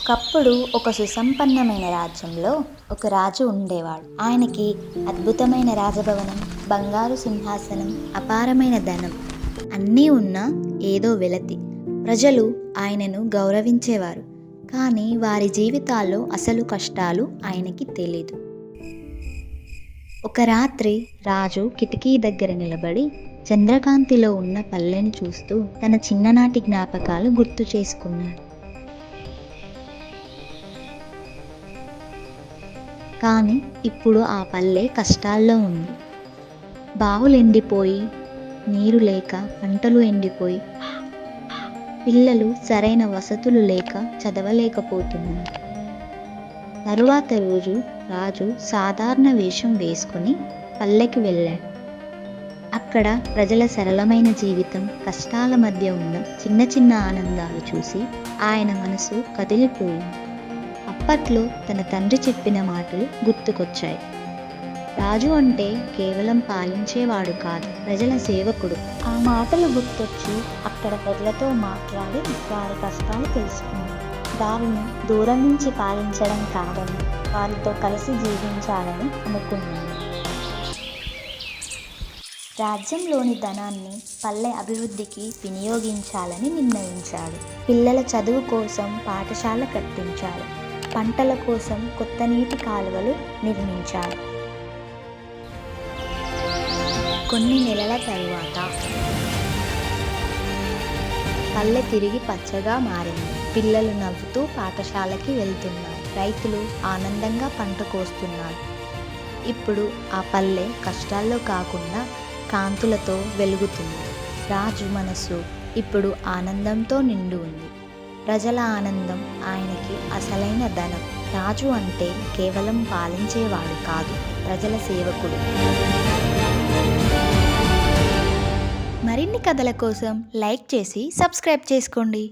ఒకప్పుడు ఒక సుసంపన్నమైన రాజ్యంలో ఒక రాజు ఉండేవాడు. ఆయనకి అద్భుతమైన రాజభవనం, బంగారు సింహాసనం, అపారమైన ధనం అన్నీ ఉన్నా ఏదో వెలతి. ప్రజలు ఆయనను గౌరవించేవారు, కానీ వారి జీవితాల్లో అసలు కష్టాలు ఆయనకి తెలీదు. ఒక రాత్రి రాజు కిటికీ దగ్గర నిలబడి చంద్రకాంతిలో ఉన్న పల్లెని చూస్తూ తన చిన్ననాటి జ్ఞాపకాలు గుర్తు చేసుకున్నాడు. కానీ ఇప్పుడు ఆ పల్లె కష్టాల్లో ఉంది. బావులు ఎండిపోయి, నీరు లేక పంటలు ఎండిపోయి, పిల్లలు సరైన వసతులు లేక చదవలేకపోతున్నారు. తరువాత రోజు రాజు సాధారణ వేషం వేసుకుని పల్లెకి వెళ్ళాడు. అక్కడ ప్రజల సరళమైన జీవితం, కష్టాల మధ్య ఉన్న చిన్న చిన్న ఆనందాలు చూసి ఆయన మనసు కదిలిపోయింది. అప్పట్లో తన తండ్రి చెప్పిన మాటలు గుర్తుకొచ్చాయి. రాజు అంటే కేవలం పాలించేవాడు కాదు, ప్రజల సేవకుడు. ఆ మాటలు గుర్తొచ్చి అక్కడ ప్రజలతో మాట్లాడి వారి కష్టాలు తెలుసుకున్నాడు. వారిని దూరం నుంచి పాలించడం కాదని, వారితో కలిసి జీవించాలని అనుకున్నాడు. రాజ్యంలోని ధనాన్ని పల్లె అభివృద్ధికి వినియోగించాలని నిర్ణయించాడు. పిల్లల చదువు కోసం పాఠశాల కట్టించాడు. పంటల కోసం కొత్త నీటి కాలువలు నిర్మించాడు. కొన్ని నెలల తరువాత పల్లె తిరిగి పచ్చగా మారింది. పిల్లలు నవ్వుతూ పాఠశాలకి వెళ్తున్నారు. రైతులు ఆనందంగా పంట కోస్తున్నారు. ఇప్పుడు ఆ పల్లె కష్టాల్లో కాకుండా కాంతులతో వెలుగుతుంది. రాజు మనసు ఇప్పుడు ఆనందంతో నిండి ఉంది. ప్రజల ఆనందం ఆయనకి అసలైన ధనం. రాజు అంటే కేవలం పాలించేవాడు కాదు, ప్రజల సేవకుడు. మరిన్ని కథల కోసం లైక్ చేసి సబ్స్క్రైబ్ చేసుకోండి.